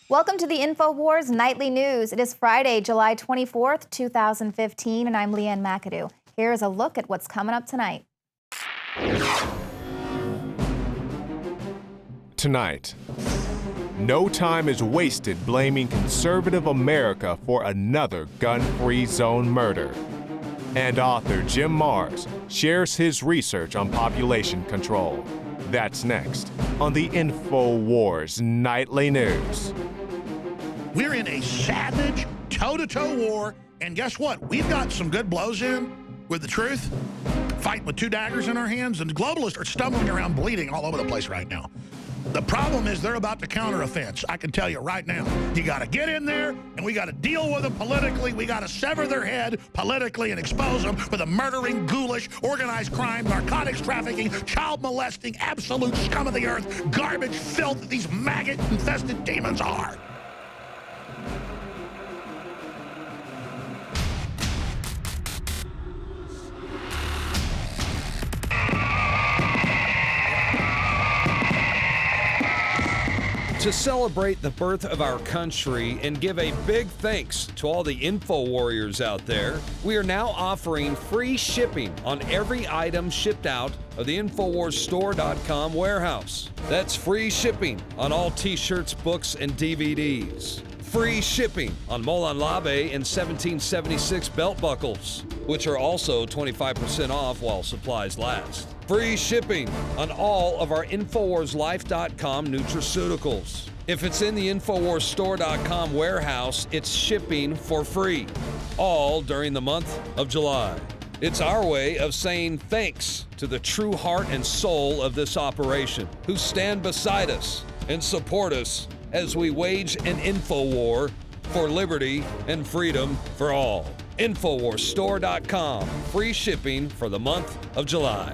Welcome to the InfoWars Nightly News. It is Friday, July 24th, 2015, and I'm Leanne McAdoo. Here is a look at what's coming up tonight. Tonight, no time is wasted blaming conservative America for another gun-free zone murder. And author Jim Marrs shares his research on population control. That's next on the InfoWars Nightly News. We're in a savage, toe-to-toe war, and guess what? We've got some good blows in with the truth, fighting with two daggers in our hands, and the globalists are stumbling around bleeding all over the place right now. The problem is they're about to counteroffense. I can tell you right now. You got to get in there, and we got to deal with them politically. We got to sever their head politically and expose them for the murdering, ghoulish, organized crime, narcotics trafficking, child molesting, absolute scum of the earth, garbage, filth that these maggot-infested demons are. To celebrate the birth of our country and give a big thanks to all the info warriors out there, we are now offering free shipping on every item shipped out of the InfoWarsStore.com warehouse. That's free shipping on all t-shirts, books, and DVDs. Free shipping on Molon Labe and 1776 belt buckles, which are also 25% off while supplies last. Free shipping on all of our InfoWarsLife.com nutraceuticals. If it's in the InfoWarsStore.com warehouse, it's shipping for free, all during the month of July. It's our way of saying thanks to the true heart and soul of this operation, who stand beside us and support us as we wage an info war for liberty and freedom for all. InfoWarsStore.com, free shipping for the month of July.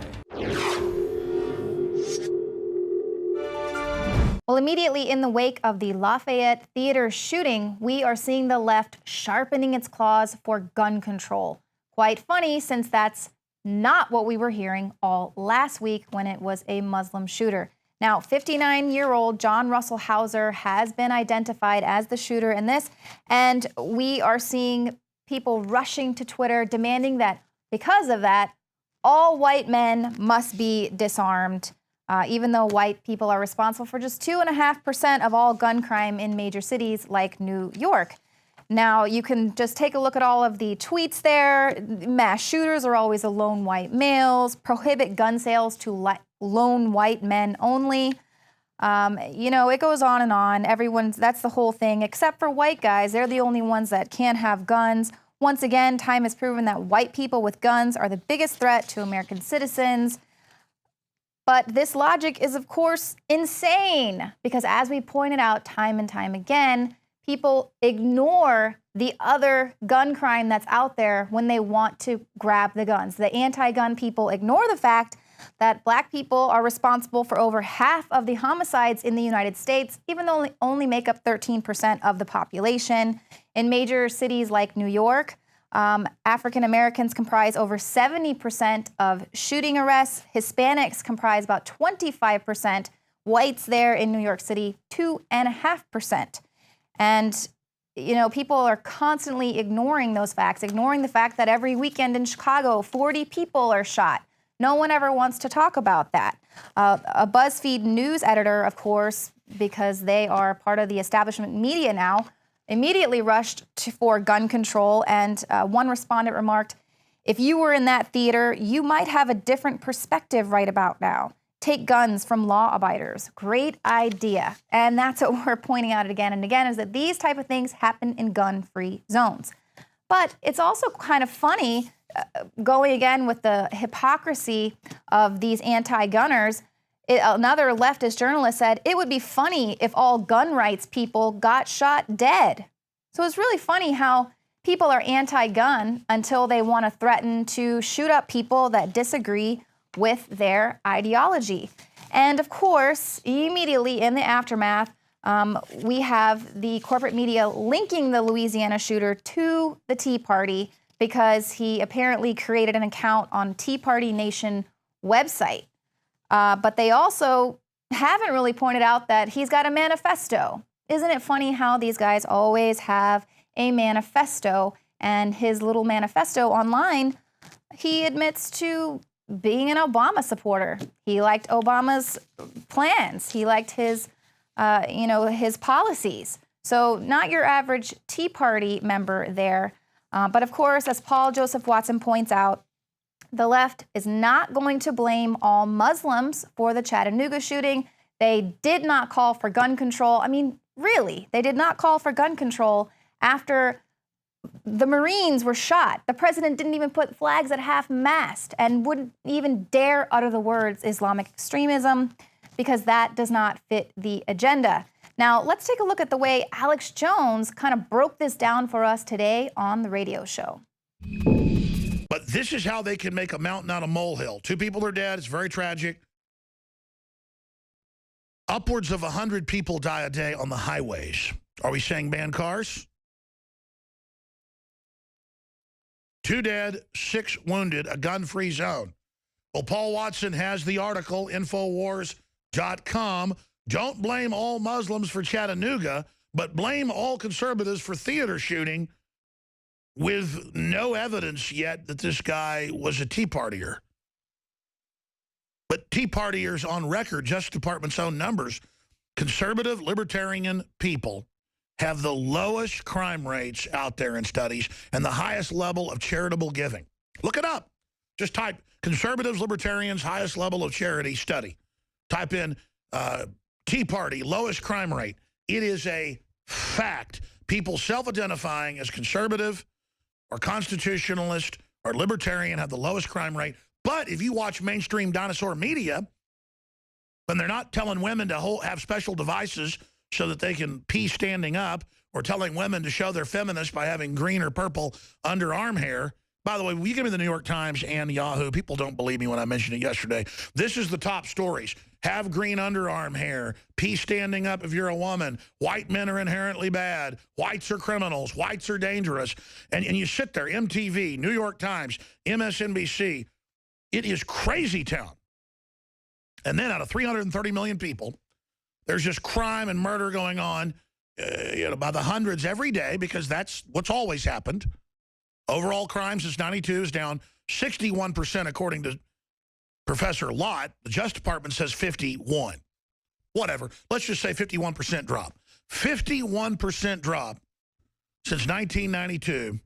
Well, immediately in the wake of the Lafayette Theater shooting, we are seeing the left sharpening its claws for gun control. Quite funny, since that's not what we were hearing all last week when it was a Muslim shooter. Now, 59-year-old John Russell Hauser has been identified as the shooter in this, and we are seeing people rushing to Twitter demanding that because of that, all white men must be disarmed, even though white people are responsible for just 2.5% of all gun crime in major cities like New York. Now, you can just take a look at all of the tweets there. Mass shooters are always lone white males. Prohibit gun sales to lone white men only. It goes on and on. That's the whole thing, except for white guys. They're the only ones that can't have guns. Once again, time has proven that white people with guns are the biggest threat to American citizens. But this logic is, of course, insane, because as we pointed out time and time again, people ignore the other gun crime that's out there when they want to grab the guns. The anti-gun people ignore the fact that black people are responsible for over half of the homicides in the United States, even though they only make up 13% of the population. In major cities like New York, African Americans comprise over 70% of shooting arrests. Hispanics comprise about 25%. Whites there in New York City, 2.5%. And, people are constantly ignoring those facts, ignoring the fact that every weekend in Chicago, 40 people are shot. No one ever wants to talk about that. A BuzzFeed news editor, of course, because they are part of the establishment media now, immediately rushed for gun control. And one respondent remarked, "If you were in that theater, you might have a different perspective right about now. Take guns from law abiders." Great idea. And that's what we're pointing out again and again, is that these type of things happen in gun-free zones. But it's also kind of funny, going again with the hypocrisy of these anti-gunners. Another leftist journalist said, it would be funny if all gun rights people got shot dead. So it's really funny how people are anti-gun until they want to threaten to shoot up people that disagree with their ideology. And of course, immediately in the aftermath, we have the corporate media linking the Louisiana shooter to the Tea Party because he apparently created an account on Tea Party Nation website. But they also haven't really pointed out that he's got a manifesto. isn't it funny how these guys always have a manifesto, and his little manifesto online, he admits to being an Obama supporter. He liked Obama's plans. He liked his, his policies. So not your average Tea Party member there. But of course, as Paul Joseph Watson points out, the left is not going to blame all Muslims for the Chattanooga shooting. They did not call for gun control. I mean, really, they did not call for gun control after the Marines were shot. The president didn't even put flags at half-mast and wouldn't even dare utter the words Islamic extremism because that does not fit the agenda. Now, let's take a look at the way Alex Jones kind of broke this down for us today on the radio show. But this is how they can make a mountain out of a molehill. 2 people are dead. It's very tragic. Upwards of 100 people die a day on the highways. Are we saying ban cars? 2 dead, 6 wounded, a gun-free zone. Well, Paul Watson has the article, Infowars.com. Don't blame all Muslims for Chattanooga, but blame all conservatives for theater shooting with no evidence yet that this guy was a Tea Partier. But Tea Partiers on record, Justice Department's own numbers, conservative libertarian people have the lowest crime rates out there in studies and the highest level of charitable giving. Look it up. Just type conservatives, libertarians, highest level of charity study. Type in Tea Party, lowest crime rate. It is a fact. People self-identifying as conservative or constitutionalist or libertarian have the lowest crime rate. But if you watch mainstream dinosaur media, when they're not telling women to have special devices so that they can pee standing up, or telling women to show they're feminist by having green or purple underarm hair. By the way, will you give me the New York Times and Yahoo? People don't believe me when I mentioned it yesterday. This is the top stories. Have green underarm hair. Pee standing up if you're a woman. White men are inherently bad. Whites are criminals. Whites are dangerous. And you sit there, MTV, New York Times, MSNBC. It is crazy town. And then out of 330 million people, there's just crime and murder going on by the hundreds every day, because that's what's always happened. Overall crime since 92 is down 61% according to Professor Lott. The Justice Department says 51. Whatever. Let's just say 51% drop. 51% drop since 1992.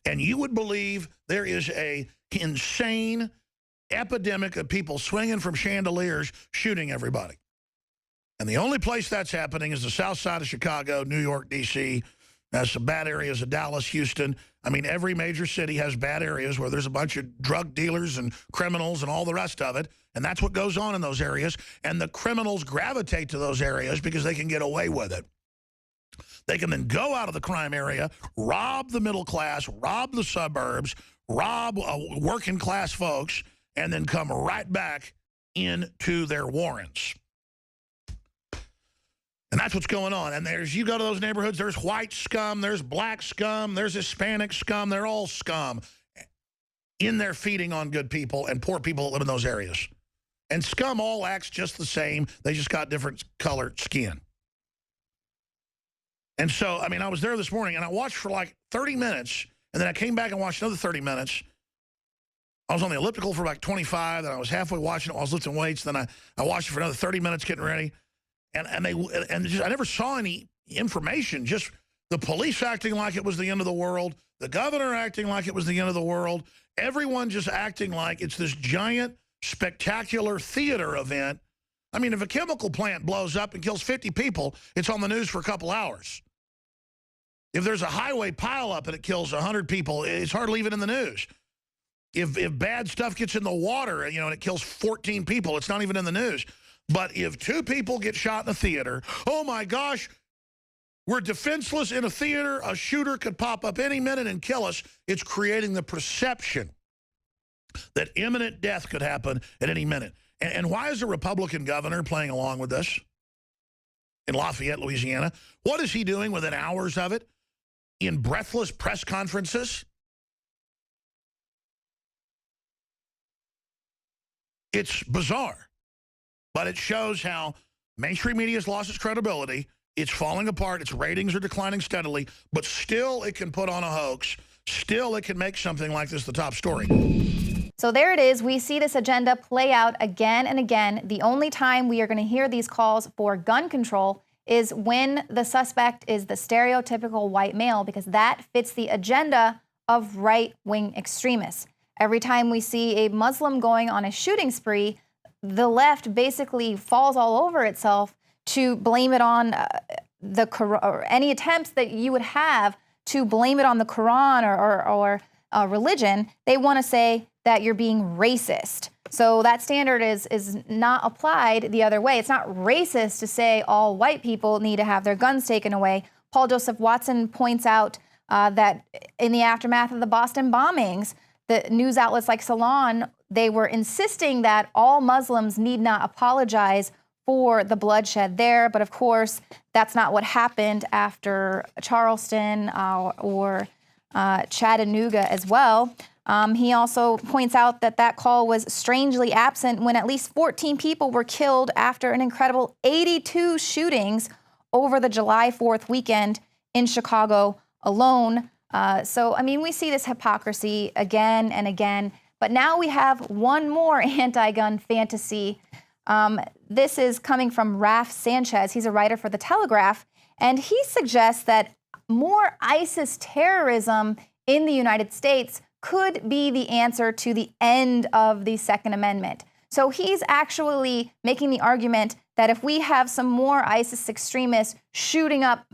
And you would believe there is a insane epidemic of people swinging from chandeliers, shooting everybody. And the only place that's happening is the south side of Chicago, New York, D.C., some bad areas of Dallas, Houston. I mean, every major city has bad areas where there's a bunch of drug dealers and criminals and all the rest of it. And that's what goes on in those areas. And the criminals gravitate to those areas because they can get away with it. They can then go out of the crime area, rob the middle class, rob the suburbs, rob working class folks, and then come right back into their warrens. And that's what's going on. And you go to those neighborhoods, there's white scum, there's black scum, there's Hispanic scum. They're all scum in there feeding on good people and poor people that live in those areas. And scum all acts just the same. They just got different colored skin. And so, I mean, I was there this morning, and I watched for like 30 minutes, and then I came back and watched another 30 minutes. I was on the elliptical for like 25, then I was halfway watching it while I was lifting weights, then I watched it for another 30 minutes getting ready. And I never saw any information, just the police acting like it was the end of the world, the governor acting like it was the end of the world, everyone just acting like it's this giant, spectacular theater event. I mean, if a chemical plant blows up and kills 50 people, it's on the news for a couple hours. If there's a highway pileup and it kills 100 people, it's hardly even in the news. If bad stuff gets in the water, and it kills 14 people, it's not even in the news. But if 2 people get shot in a theater, oh my gosh, we're defenseless in a theater. A shooter could pop up any minute and kill us. It's creating the perception that imminent death could happen at any minute. And why is a Republican governor playing along with this in Lafayette, Louisiana? What is he doing within hours of it in breathless press conferences? It's bizarre. But it shows how mainstream media has lost its credibility It's falling apart. Its ratings are declining steadily, but still it can put on a hoax. Still it can make something like this the top story. So there it is. We see this agenda play out again and again. The only time we are going to hear these calls for gun control is when the suspect is the stereotypical white male, because that fits the agenda of right-wing extremists. Every time we see a Muslim going on a shooting spree, the left basically falls all over itself to blame it on or any attempts that you would have to blame it on the Quran or religion. They want to say that you're being racist. So that standard is not applied the other way. It's not racist to say all white people need to have their guns taken away. Paul Joseph Watson points out that in the aftermath of the Boston bombings, the news outlets like Salon, they were insisting that all Muslims need not apologize for the bloodshed there. But of course, that's not what happened after Charleston or Chattanooga as well. He also points out that that call was strangely absent when at least 14 people were killed after an incredible 82 shootings over the July 4th weekend in Chicago alone. So, I mean, we see this hypocrisy again and again. But now we have one more anti-gun fantasy. This is coming from Raf Sanchez. He's a writer for The Telegraph, and he suggests that more ISIS terrorism in the United States could be the answer to the end of the Second Amendment. So he's actually making the argument that if we have some more ISIS extremists shooting up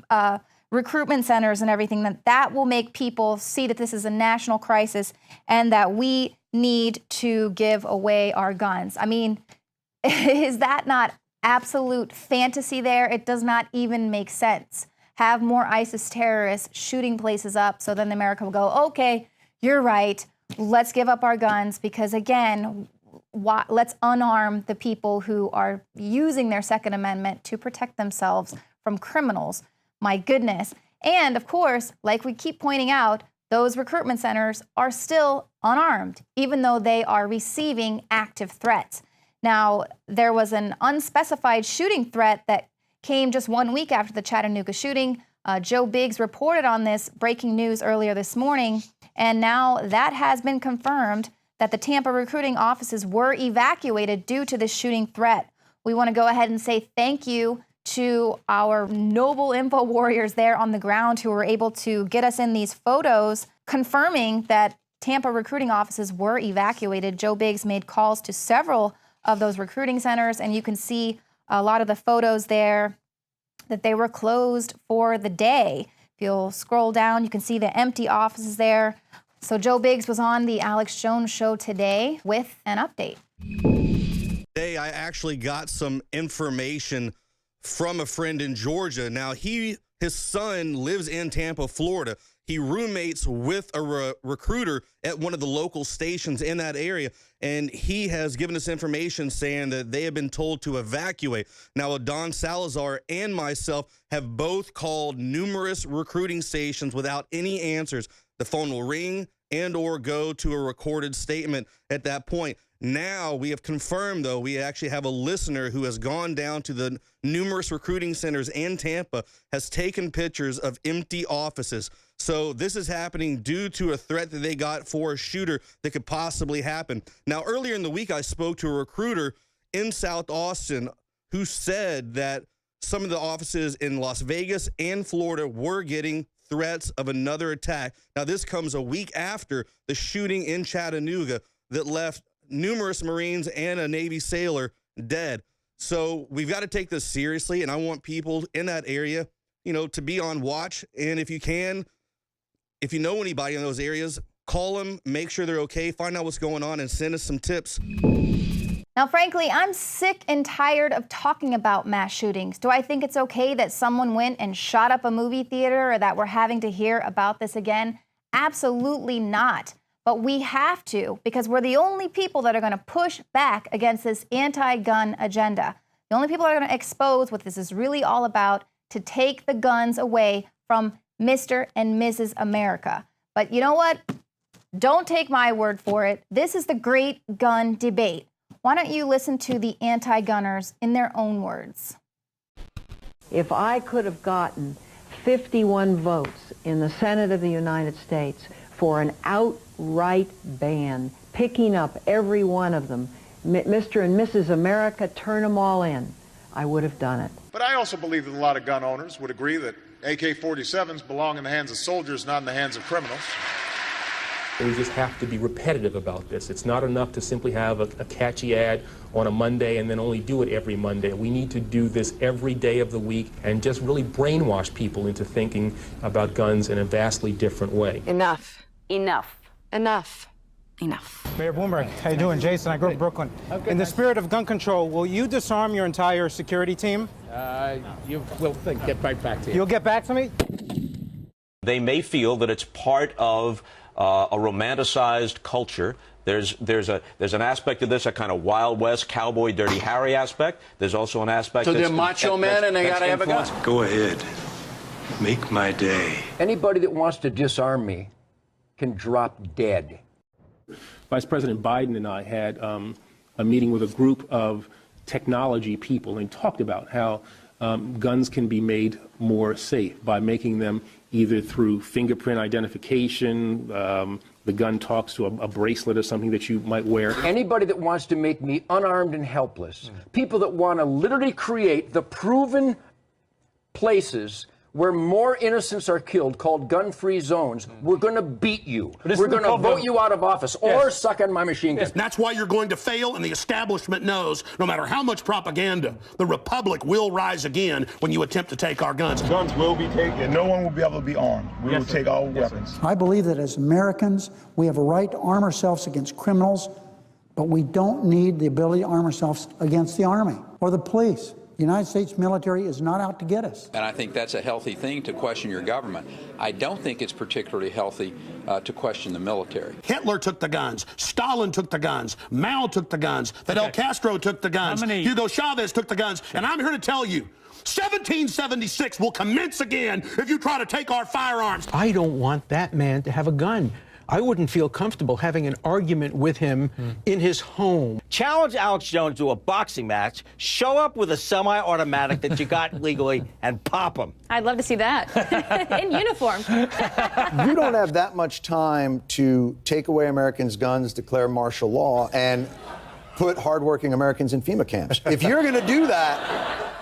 recruitment centers and everything, that will make people see that this is a national crisis and that we need to give away our guns. I mean, is that not absolute fantasy there? It does not even make sense. Have more ISIS terrorists shooting places up, so then America will go, okay, you're right, let's give up our guns, because again, let's unarm the people who are using their Second Amendment to protect themselves from criminals. My goodness. And of course, like we keep pointing out, those recruitment centers are still unarmed, even though they are receiving active threats. Now, there was an unspecified shooting threat that came just 1 week after the Chattanooga shooting. Joe Biggs reported on this breaking news earlier this morning, and now that has been confirmed that the Tampa recruiting offices were evacuated due to this shooting threat. We want to go ahead and say thank you to our noble info warriors there on the ground who were able to get us in these photos confirming that Tampa recruiting offices were evacuated. Joe Biggs made calls to several of those recruiting centers, and you can see a lot of the photos there that they were closed for the day. If you'll scroll down, you can see the empty offices there. So Joe Biggs was on the Alex Jones Show today with an update. Today, I actually got some information from a friend in Georgia. Now, his son lives in Tampa, Florida. He roommates with a recruiter at one of the local stations in that area, and he has given us information saying that they have been told to evacuate. Now, Don Salazar and myself have both called numerous recruiting stations without any answers. The phone will ring and or go to a recorded statement at that point. Now we have confirmed, though, we actually have a listener who has gone down to the numerous recruiting centers in Tampa, has taken pictures of empty offices. So this is happening due to a threat that they got for a shooter that could possibly happen. Now, earlier in the week, I spoke to a recruiter in South Austin who said that some of the offices in Las Vegas and Florida were getting threats of another attack. Now, this comes a week after the shooting in Chattanooga that left numerous Marines and a Navy sailor dead. So we've got to take this seriously, and I want people in that area, to be on watch. And if you can, if you know anybody in those areas, call them, make sure they're okay, find out what's going on, and send us some tips. Now, frankly, I'm sick and tired of talking about mass shootings. Do I think it's okay that someone went and shot up a movie theater, or that we're having to hear about this again? Absolutely not. But we have to, because we're the only people that are going to push back against this anti-gun agenda. The only people that are going to expose what this is really all about, to take the guns away from Mr. and Mrs. America. But you know what? Don't take my word for it. This is the great gun debate. Why don't you listen to the anti-gunners in their own words? If I could have gotten 51 votes in the Senate of the United States for an outright ban, picking up every one of them, Mr. and Mrs. America, turn them all in, I would have done it. But I also believe that a lot of gun owners would agree that AK-47s belong in the hands of soldiers, not in the hands of criminals. We just have to be repetitive about this. It's not enough to simply have a catchy ad on a Monday and then only do it every Monday. We need to do this every day of the week and just really brainwash people into thinking about guns in a vastly different way. Enough. Enough. Enough. Enough. Mayor Bloomberg, how you doing? Jason, I grew up in Brooklyn. In the spirit of gun control, will you disarm your entire security team? We'll get right back to you. You'll get back to me? They may feel that it's part of a romanticized culture. There's an aspect of this, a kind of Wild West cowboy Dirty Harry aspect. There's also an aspect. So they're macho men and they gotta have a gun. Go ahead, make my day. Anybody that wants to disarm me can drop dead. Vice President Biden and I had a meeting with a group of technology people and talked about how guns can be made more safe by making them either through fingerprint identification, the gun talks to a bracelet or something that you might wear. Anybody that wants to make me unarmed and helpless, people that want to literally create the proven places where more innocents are killed, called gun-free zones, we're going to beat you. We're going to vote you out of office or suck on my machine gun. And that's why you're going to fail, and the establishment knows no matter how much propaganda, the Republic will rise again when you attempt to take our guns. Guns will be taken. No one will be able to be armed. We will take all weapons. I believe that as Americans, we have a right to arm ourselves against criminals, but we don't need the ability to arm ourselves against the Army or the police. The United States military is not out to get us. And I think that's a healthy thing to question your government. I don't think it's particularly healthy to question the military. Hitler took the guns. Stalin took the guns. Mao took the guns. Fidel Castro took the guns. Hugo Chavez took the guns. And I'm here to tell you, 1776 will commence again if you try to take our firearms. I don't want that man to have a gun. I wouldn't feel comfortable having an argument with him in his home. Challenge Alex Jones to a boxing match, show up with a semi-automatic that you got legally, and pop him. I'd love to see that. In uniform. You don't have that much time to take away Americans' guns, declare martial law, and put hardworking Americans in FEMA camps. If you're going to do that,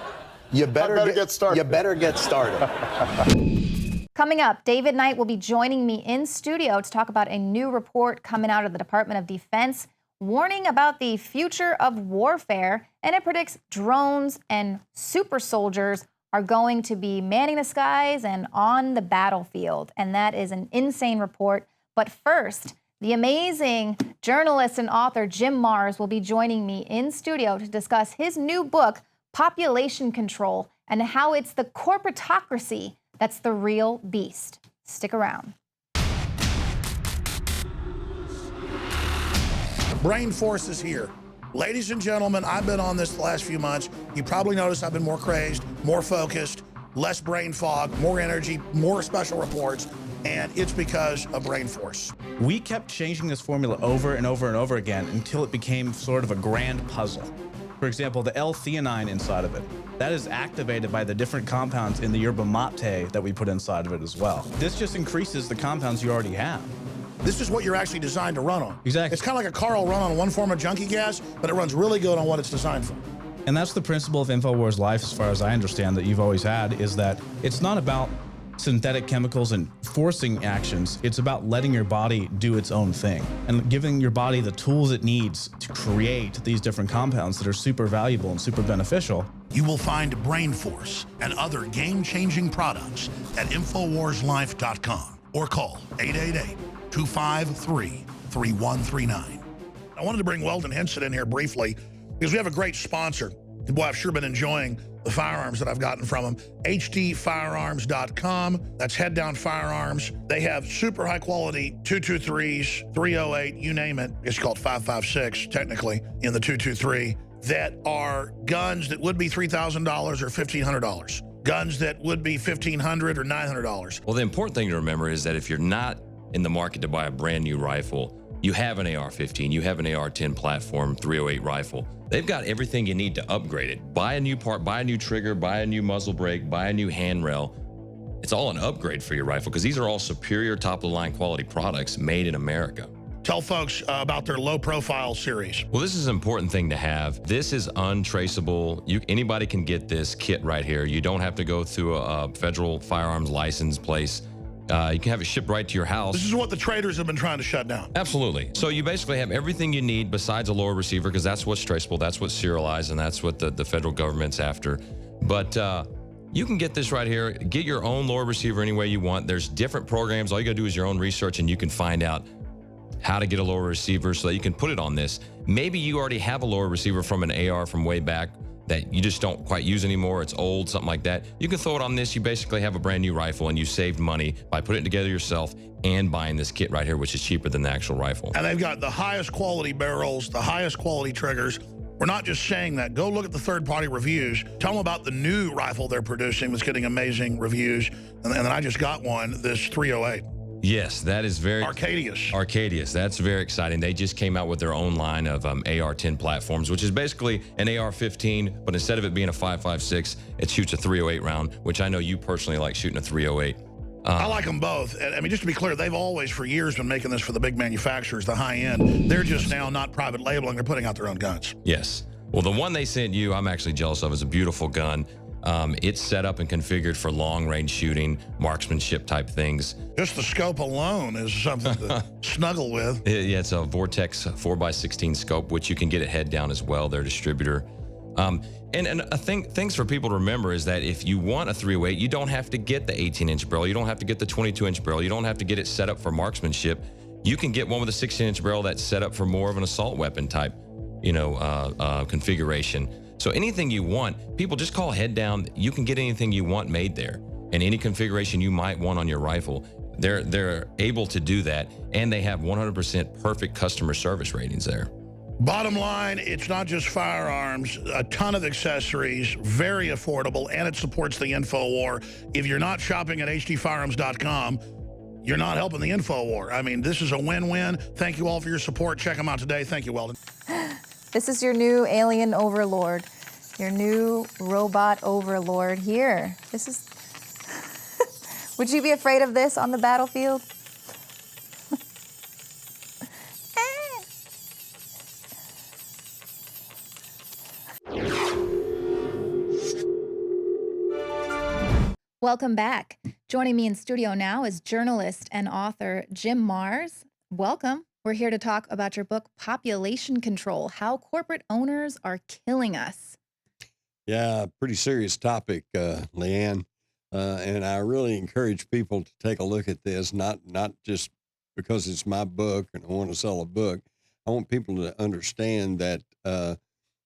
you better get started. You better get started. Coming up, David Knight will be joining me in studio to talk about a new report coming out of the Department of Defense, warning about the future of warfare, and it predicts drones and super soldiers are going to be manning the skies and on the battlefield. And that is an insane report. But first, the amazing journalist and author Jim Marrs will be joining me in studio to discuss his new book, Population Control, and how it's the corporatocracy that's the real beast. Stick around. Brain Force is here. Ladies and gentlemen, I've been on this the last few months. You probably noticed I've been more crazed, more focused, less brain fog, more energy, more special reports, and it's because of Brain Force. We kept changing this formula over and over and over again until it became sort of a grand puzzle. For example, the L-theanine inside of it, that is activated by the different compounds in the yerba mate that we put inside of it as well. This just increases the compounds you already have. This is what you're actually designed to run on. Exactly. It's kind of like a car will run on one form of junkie gas, but it runs really good on what it's designed for. And that's the principle of InfoWars Life, as far as I understand, that you've always had, is that it's not about synthetic chemicals and forcing actions. It's about letting your body do its own thing and giving your body the tools it needs to create these different compounds that are super valuable and super beneficial. You will find Brain Force and other game-changing products at InfoWarsLife.com or call 888-253-3139. I wanted to bring Weldon Henson in here briefly because we have a great sponsor. Boy, I've sure been enjoying the firearms that I've gotten from them. hdfirearms.com. That's Head Down Firearms. They have super high quality 223s, 308, you name it. It's called 5.56 technically in the 223 that are guns that would be $3,000 or $1,500. Guns that would be $1,500 or $900. Well, the important thing to remember is that if you're not in the market to buy a brand new rifle, You have an AR-15, you have an AR-10 platform, 308 rifle. They've got everything you need to upgrade it. Buy a new part, buy a new trigger, buy a new muzzle brake, buy a new handrail. It's all an upgrade for your rifle because these are all superior top-of-the-line quality products made in America. Tell folks about their low-profile series. Well, this is an important thing to have. This is untraceable. Anybody can get this kit right here. You don't have to go through a federal firearms license place. You can have it shipped right to your house. This is what the traders have been trying to shut down. Absolutely. So you basically have everything you need besides a lower receiver, because that's what's traceable, that's what's serialized, and that's what the federal government's after. But you can get this right here. Get your own lower receiver any way you want. There's different programs. All you got to do is your own research, and you can find out how to get a lower receiver so that you can put it on this. Maybe you already have a lower receiver from an AR from way back that you just don't quite use anymore. It's old, something like that. You can throw it on this. You basically have a brand new rifle, and you saved money by putting it together yourself and buying this kit right here, which is cheaper than the actual rifle. And they've got the highest quality barrels, the highest quality triggers. We're not just saying that. Go look at the third-party reviews. Tell them about the new rifle they're producing that's getting amazing reviews. And then I just got one, this 308. Yes, that is very... Arcadius. That's very exciting. They just came out with their own line of AR-10 platforms, which is basically an AR-15, but instead of it being a 5.56, it shoots a 308 round, which I know you personally like shooting a 308. I like them both. I mean, just to be clear, they've always for years been making this for the big manufacturers, the high end. They're just now not private labeling. They're putting out their own guns. Yes. Well, the one they sent you, I'm actually jealous of. It's a beautiful gun. It's set up and configured for long-range shooting, marksmanship type things. Just the scope alone is something to snuggle with. Yeah, it's a Vortex 4x16 scope, which you can get it head down as well, their distributor. And a things for people to remember is that if you want a 308, you don't have to get the 18-inch barrel. You don't have to get the 22-inch barrel. You don't have to get it set up for marksmanship. You can get one with a 16-inch barrel that's set up for more of an assault weapon type, configuration. So anything you want, people just call head down. You can get anything you want made there, and any configuration you might want on your rifle. They're able to do that, and they have 100% perfect customer service ratings there. Bottom line, it's not just firearms, a ton of accessories, very affordable, and it supports the InfoWar. If you're not shopping at hdfirearms.com, you're not helping the InfoWar. I mean, this is a win-win. Thank you all for your support. Check them out today. Thank you, Weldon. This is your new alien overlord, your new robot overlord here. This is... Would you be afraid of this on the battlefield? Welcome back. Joining me in studio now is journalist and author Jim Marrs. Welcome. We're here to talk about your book, Population Control, How Corporate Owners Are Killing Us. Yeah, pretty serious topic, Leanne. And I really encourage people to take a look at this, not just because it's my book and I want to sell a book. I want people to understand that the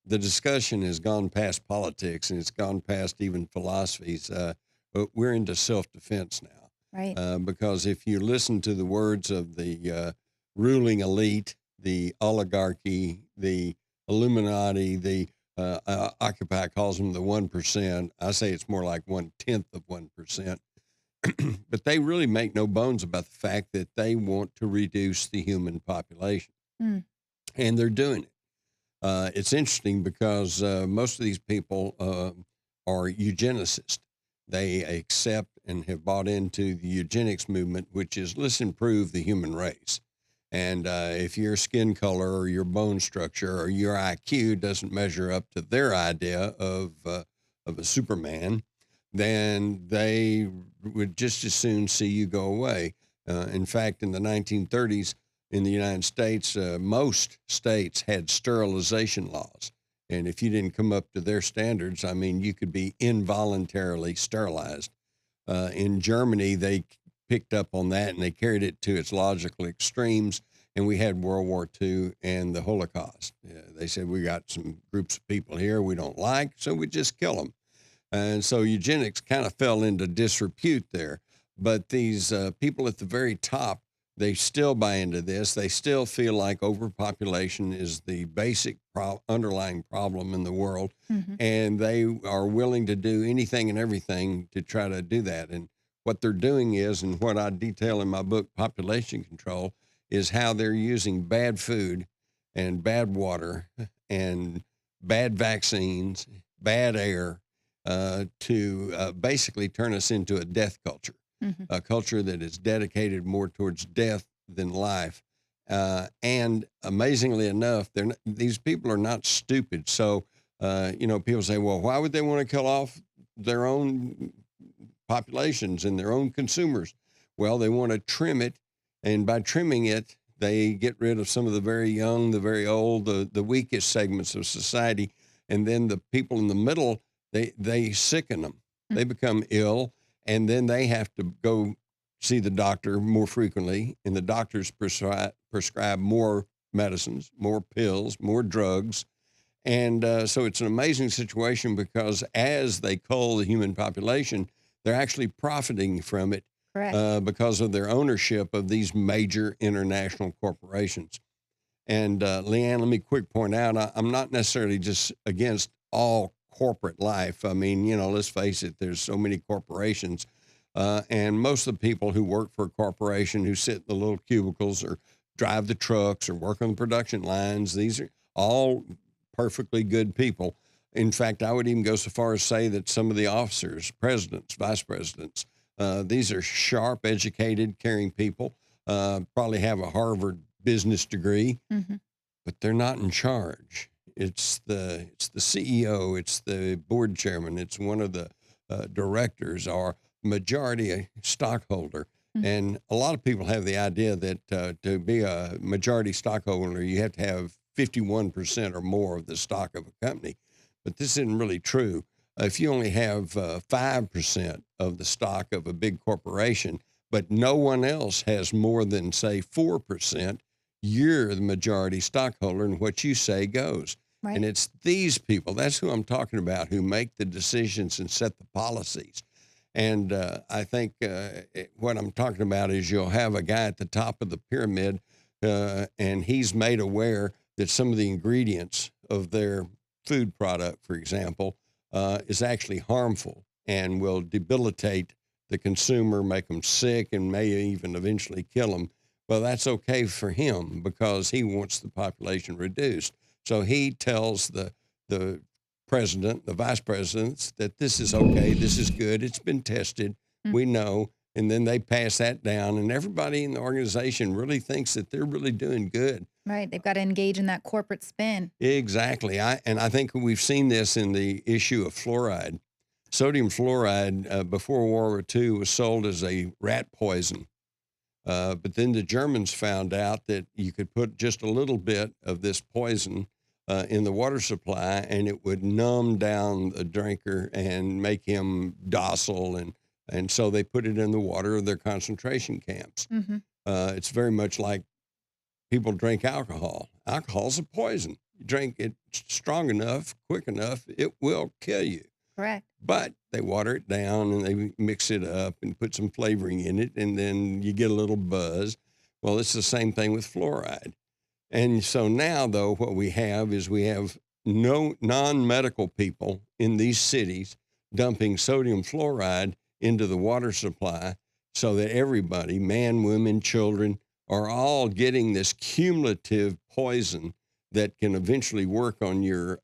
discussion has gone past politics and it's gone past even philosophies. But we're into self-defense now. Right. Because if you listen to the words of the ruling elite, the oligarchy, the Illuminati, the Occupy calls them the 1%. I say it's more like 1/10 of 1%. But they really make no bones about the fact that they want to reduce the human population. And they're doing it. It's interesting because most of these people are eugenicists. They accept and have bought into the eugenics movement, which is let's improve the human race. And if your skin color or your bone structure or your IQ doesn't measure up to their idea of a Superman, then they would just as soon see you go away. In fact, in the 1930s in the United States, most states had sterilization laws. And if you didn't come up to their standards, I mean, you could be involuntarily sterilized. In Germany, they picked up on that and they carried it to its logical extremes. And we had World War II and the Holocaust. They said, we got some groups of people here we don't like, so we just kill them. And so eugenics kind of fell into disrepute there. But these people at the very top, they still buy into this. They still feel like overpopulation is the basic underlying problem in the world. And they are willing to do anything and everything to try to do that. And what they're doing is, and what I detail in my book, Population Control, is how they're using bad food and bad water and bad vaccines, bad air, to basically turn us into a death culture, a culture that is dedicated more towards death than life. And amazingly enough, these people are not stupid. So, people say, well, why would they want to kill off their own populations and their own consumers? Well, they want to trim it. And by trimming it, they get rid of some of the very young, the very old, the weakest segments of society. And then the people in the middle, they sicken them. They become ill, and then they have to go see the doctor more frequently, and the doctors prescribe more medicines, more pills, more drugs. And so it's an amazing situation because as they cull the human population, they're actually profiting from it. Correct. Because of their ownership of these major international corporations. And Leanne, let me quick point out, I'm not necessarily just against all corporate life. I mean, let's face it, there's so many corporations. And most of the people who work for a corporation, who sit in the little cubicles or drive the trucks or work on the production lines, these are all perfectly good people. In fact, I would even go so far as say that some of the officers, presidents, vice presidents, these are sharp, educated, caring people, probably have a Harvard business degree, but they're not in charge. It's the CEO, it's the board chairman, it's one of the directors or majority stockholder. And a lot of people have the idea that to be a majority stockholder, you have to have 51% or more of the stock of a company. But this isn't really true. If you only have 5% of the stock of a big corporation, but no one else has more than, say, 4%, you're the majority stockholder, and what you say goes. Right. And it's these people, that's who I'm talking about, who make the decisions and set the policies. And I think what I'm talking about is you'll have a guy at the top of the pyramid, and he's made aware that some of the ingredients of their food product, for example, is actually harmful and will debilitate the consumer, make them sick, and may even eventually kill them. Well, that's okay for him because he wants the population reduced. So he tells the president, the vice presidents, that this is okay, this is good, it's been tested, we know, and then they pass that down, and everybody in the organization really thinks that they're really doing good. Right. They've got to engage in that corporate spin. Exactly. I think we've seen this in the issue of fluoride. Sodium fluoride before World War II was sold as a rat poison. But then the Germans found out that you could put just a little bit of this poison in the water supply, and it would numb down the drinker and make him docile. And so they put it in the water of their concentration camps. It's very much like people drink alcohol. Alcohol's a poison. You drink it strong enough, quick enough, it will kill you. Correct. But they water it down and they mix it up and put some flavoring in it, and then you get a little buzz. Well, it's the same thing with fluoride. And so now, though, what we have is we have no non-medical people in these cities dumping sodium fluoride into the water supply so that everybody, man, women, children, are all getting this cumulative poison that can eventually work on your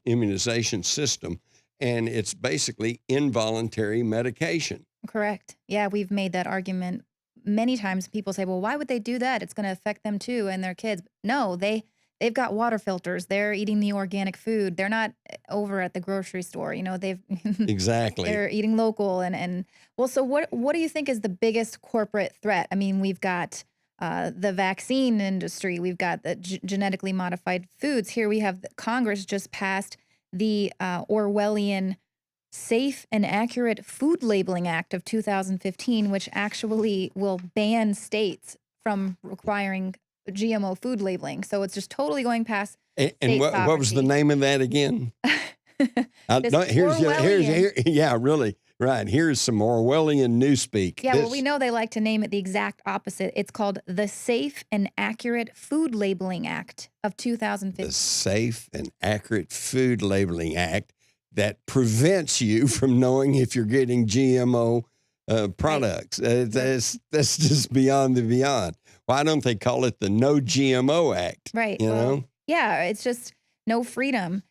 immunization system. And it's basically involuntary medication. Correct. Yeah, we've made that argument many times. People say, well, why would they do that? It's going to affect them too and their kids. No, they've got water filters. They're eating the organic food. They're not over at the grocery store. Exactly. They're eating local. And well, so what do you think is the biggest corporate threat? I mean, we've got the vaccine industry. We've got the genetically modified foods. Here we have Congress just passed the Orwellian Safe and Accurate Food Labeling Act of 2015, which actually will ban states from requiring GMO food labeling. So it's just totally going past And state what was the name of that again? Yeah, really. Right. Here's some Orwellian newspeak. Yeah, well, we know they like to name it the exact opposite. It's called the Safe and Accurate Food Labeling Act of 2015. The Safe and Accurate Food Labeling Act that prevents you from knowing if you're getting GMO products. That's just beyond the beyond. Why don't they call it the No GMO Act? Right. You know? Yeah, it's just no freedom.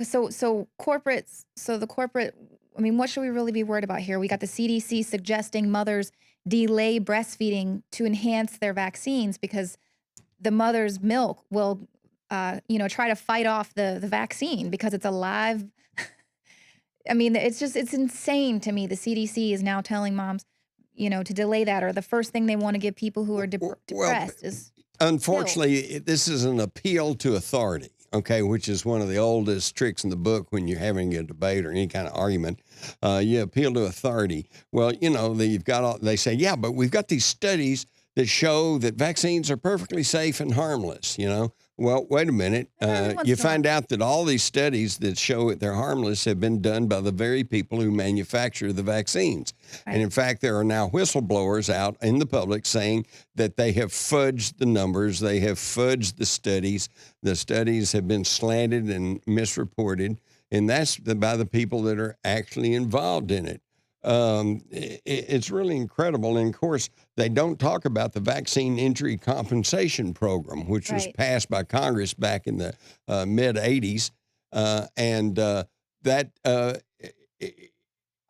So corporates, the corporate, I mean, what should we really be worried about here? We got the CDC suggesting mothers delay breastfeeding to enhance their vaccines because the mother's milk will, try to fight off the vaccine because it's a live. I mean, it's insane to me. The CDC is now telling moms, to delay that, or the first thing they want to give people who are depressed is. Unfortunately, this is an appeal to authority, okay, which is one of the oldest tricks in the book when you're having a debate or any kind of argument. You appeal to authority. Well, they say, yeah, but we've got these studies that show that vaccines are perfectly safe and harmless, Well, wait a minute. You find out that all these studies that show that they're harmless have been done by the very people who manufacture the vaccines. Right. And in fact, there are now whistleblowers out in the public saying that they have fudged the numbers. They have fudged the studies. The studies have been slanted and misreported. And that's by the people that are actually involved in it. It's really incredible. And of course, they don't talk about the Vaccine Injury Compensation Program, which was passed by Congress back in the mid 80s. That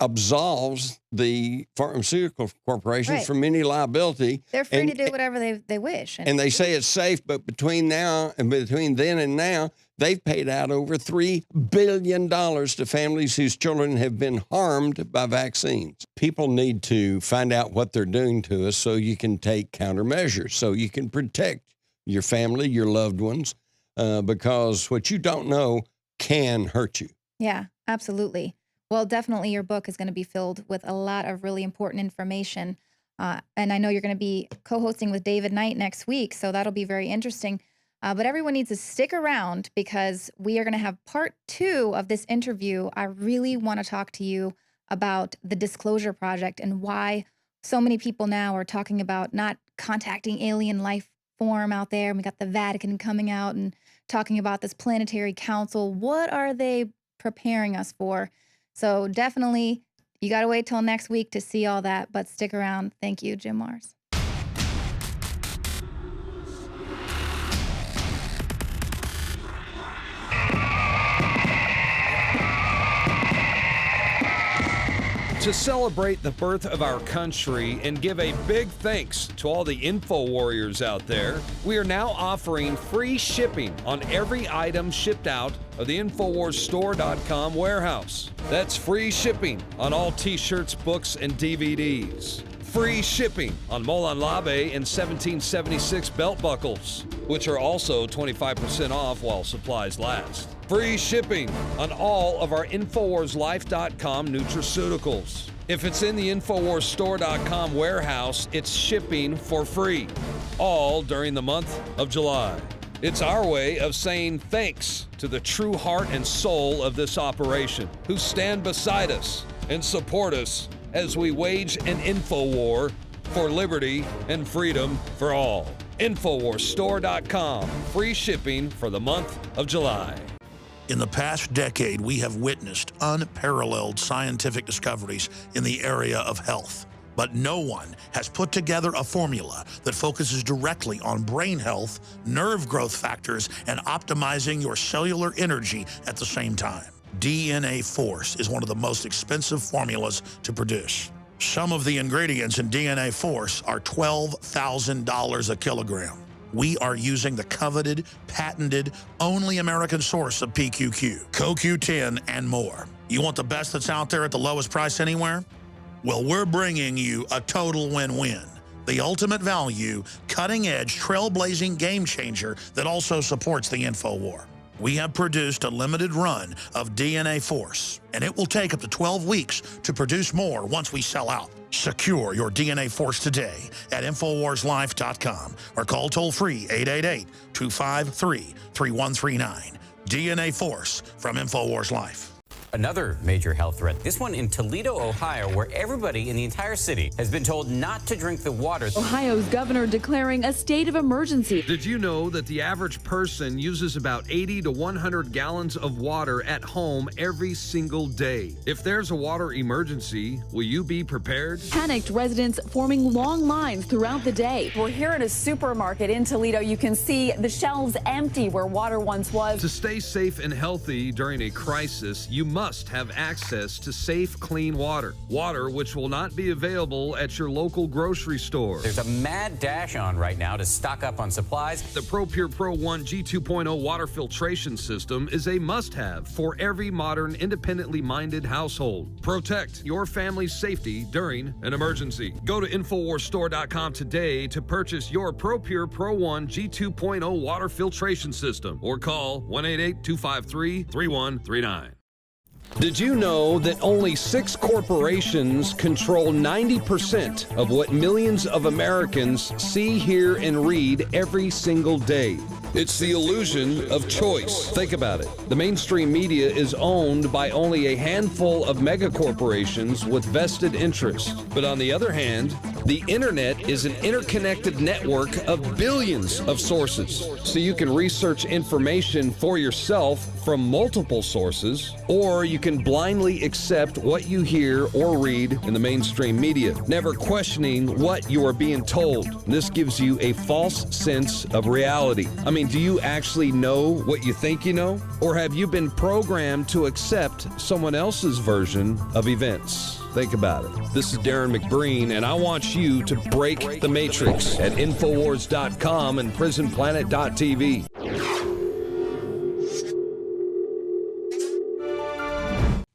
absolves the pharmaceutical corporations from any liability. They're free to do whatever they wish. And they say it's safe, but between then and now, they've paid out over $3 billion to families whose children have been harmed by vaccines. People need to find out what they're doing to us so you can take countermeasures, so you can protect your family, your loved ones, because what you don't know can hurt you. Yeah, absolutely. Well, definitely your book is going to be filled with a lot of really important information. And I know you're going to be co-hosting with David Knight next week, so that'll be very interesting. But everyone needs to stick around because we are going to have part 2 of this interview. I really want to talk to you about the Disclosure Project and why so many people now are talking about not contacting alien life form out there. And we got the Vatican coming out and talking about this planetary council. What are they preparing us for? So definitely, you got to wait till next week to see all that, but stick around. Thank you, Jim Mars. To celebrate the birth of our country and give a big thanks to all the info warriors out there, we are now offering free shipping on every item shipped out of the InfoWarsStore.com warehouse. That's free shipping on all t-shirts, books, and DVDs. Free shipping on Molon Labe and 1776 belt buckles, which are also 25% off while supplies last. Free shipping on all of our InfoWarsLife.com nutraceuticals. If it's in the InfoWarsStore.com warehouse, it's shipping for free, all during the month of July. It's our way of saying thanks to the true heart and soul of this operation, who stand beside us and support us as we wage an info war for liberty and freedom for all. InfoWarsStore.com, free shipping for the month of July. In the past decade, we have witnessed unparalleled scientific discoveries in the area of health. But no one has put together a formula that focuses directly on brain health, nerve growth factors, and optimizing your cellular energy at the same time. DNA Force is one of the most expensive formulas to produce. Some of the ingredients in DNA Force are $12,000 a kilogram. We are using the coveted, patented, only American source of PQQ, CoQ10, and more. You want the best that's out there at the lowest price anywhere? Well, we're bringing you a total win-win. The ultimate value, cutting-edge, trailblazing game changer that also supports the InfoWar. We have produced a limited run of DNA Force, and it will take up to 12 weeks to produce more once we sell out. Secure your DNA Force today at InfoWarsLife.com or call toll-free 888-253-3139. DNA Force from InfoWars Life. another major health threat. This one in Toledo, Ohio, where everybody in the entire city has been told not to drink the water. Ohio's governor declaring a state of emergency. Did you know that the average person uses about 80 to 100 gallons of water at home every single day? If there's a water emergency, will you be prepared? Panicked residents forming long lines throughout the day. We're here at a supermarket in Toledo. You can see the shelves empty where water once was. To stay safe and healthy during a crisis, you must have access to safe, clean water. Water which will not be available at your local grocery store. There's a mad dash on right now to stock up on supplies. The ProPure Pro 1 G2.0 water filtration system is a must-have for every modern, independently minded household. Protect your family's safety during an emergency. Go to InfoWarsStore.com today to purchase your ProPure Pro 1 G2.0 water filtration system or call 1-888-253-3139. Did you know that only 6 corporations control 90% of what millions of Americans see, hear, and read every single day? It's the illusion of choice. Think about it. The mainstream media is owned by only a handful of megacorporations with vested interests. But on the other hand, the internet is an interconnected network of billions of sources. So you can research information for yourself from multiple sources, or you can blindly accept what you hear or read in the mainstream media, never questioning what you are being told. This gives you a false sense of reality. I mean, do you actually know what you think you know? Or have you been programmed to accept someone else's version of events? Think about it. This is Darren McBreen, and I want you to break the matrix at Infowars.com and PrisonPlanet.tv.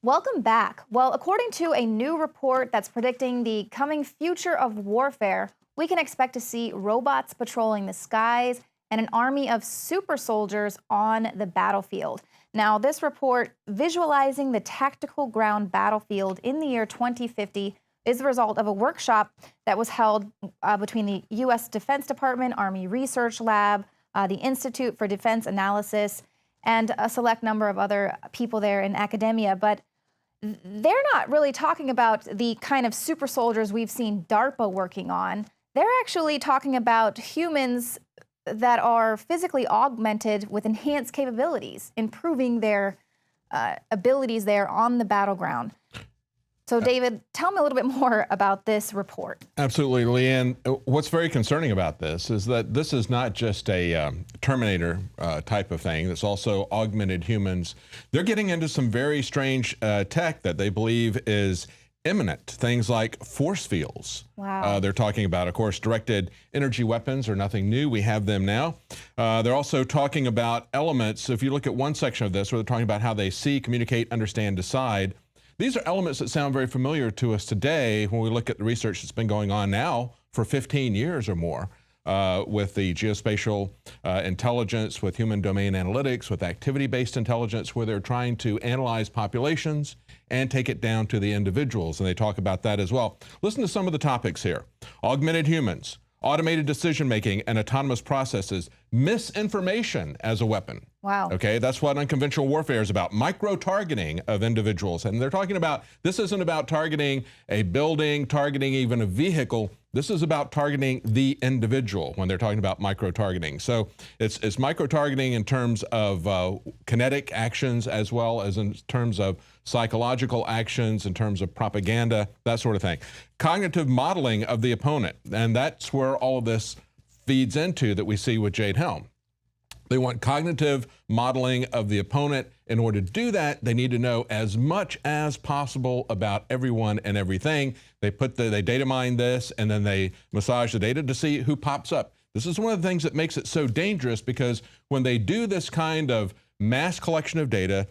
Welcome back. Well, according to a new report that's predicting the coming future of warfare, we can expect to see robots patrolling the skies and an army of super soldiers on the battlefield. Now, this report, visualizing the tactical ground battlefield in the year 2050, is the result of a workshop that was held between the U.S. Defense Department, Army Research Lab, the Institute for Defense Analysis, and a select number of other people there in academia. But they're not really talking about the kind of super soldiers we've seen DARPA working on. They're actually talking about humans that are physically augmented with enhanced capabilities, improving their abilities there on the battleground. So, David, tell me a little bit more about this report. Absolutely, Leanne. What's very concerning about this is that this is not just a Terminator type of thing. It's also augmented humans. They're getting into some very strange tech that they believe is imminent. Things like force fields. Wow. They're talking about, of course, directed energy weapons are nothing new. We have them now. They're also talking about elements. If you look at one section of this where they're talking about how they see, communicate, understand, decide, these are elements that sound very familiar to us today when we look at the research that's been going on now for 15 years or more with the geospatial intelligence, with human domain analytics, with activity-based intelligence, where they're trying to analyze populations and take it down to the individuals. And they talk about that as well. Listen to some of the topics here. Augmented humans, automated decision-making and autonomous processes, misinformation as a weapon. Wow. Okay, that's what unconventional warfare is about, micro-targeting of individuals. And they're talking about, this isn't about targeting a building, targeting even a vehicle. This is about targeting the individual when they're talking about micro-targeting. So it's micro-targeting in terms of kinetic actions as well as in terms of psychological actions, in terms of propaganda, that sort of thing. Cognitive modeling of the opponent, and that's where all of this feeds into that we see with Jade Helm. They want cognitive modeling of the opponent. In order to do that, they need to know as much as possible about everyone and everything. They data mine this, and then they massage the data to see who pops up. This is one of the things that makes it so dangerous, because when they do this kind of mass collection of data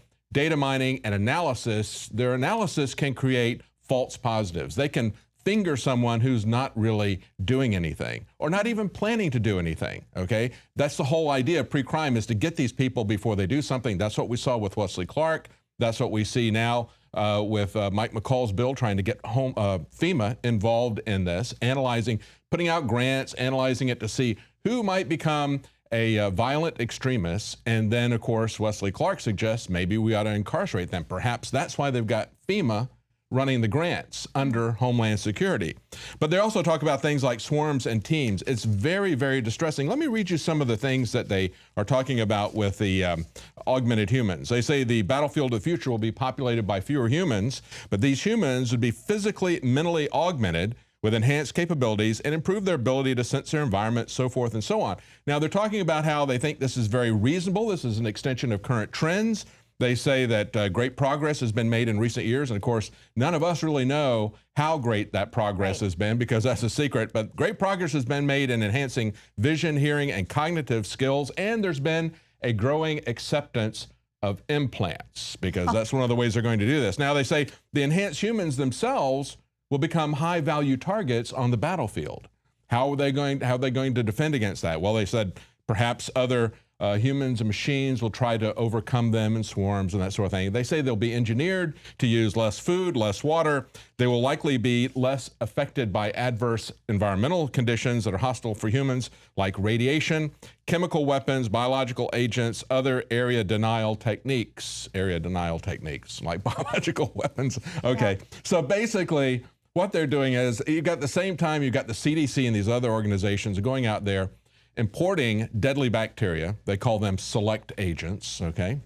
mining and analysis, their analysis can create false positives. They can finger someone who's not really doing anything or not even planning to do anything, okay? That's the whole idea of pre-crime, is to get these people before they do something. That's what we saw with Wesley Clark. That's what we see now with Mike McCall's bill, trying to get FEMA involved in this, analyzing, putting out grants, analyzing it to see who might become a violent extremist, and then, of course, Wesley Clark suggests maybe we ought to incarcerate them. Perhaps that's why they've got FEMA running the grants under Homeland Security. But they also talk about things like swarms and teams. It's very, very distressing. Let me read you some of the things that they are talking about with the augmented humans. They say the battlefield of the future will be populated by fewer humans, but these humans would be physically, mentally augmented with enhanced capabilities and improve their ability to sense their environment, so forth and so on. Now, they're talking about how they think this is very reasonable. This is an extension of current trends. They say that great progress has been made in recent years. And of course, none of us really know how great that progress has been because that's a secret. But great progress has been made in enhancing vision, hearing, and cognitive skills. And there's been a growing acceptance of implants because that's one of the ways they're going to do this. Now, they say the enhanced humans themselves will become high-value targets on the battlefield. How are they going to defend against that? Well, they said perhaps other humans and machines will try to overcome them in swarms and that sort of thing. They say they'll be engineered to use less food, less water. They will likely be less affected by adverse environmental conditions that are hostile for humans, like radiation, chemical weapons, biological agents, other area denial techniques, like biological weapons. Okay, so basically what they're doing is you've got the same time, you've got the CDC and these other organizations going out there importing deadly bacteria. They call them select agents, okay?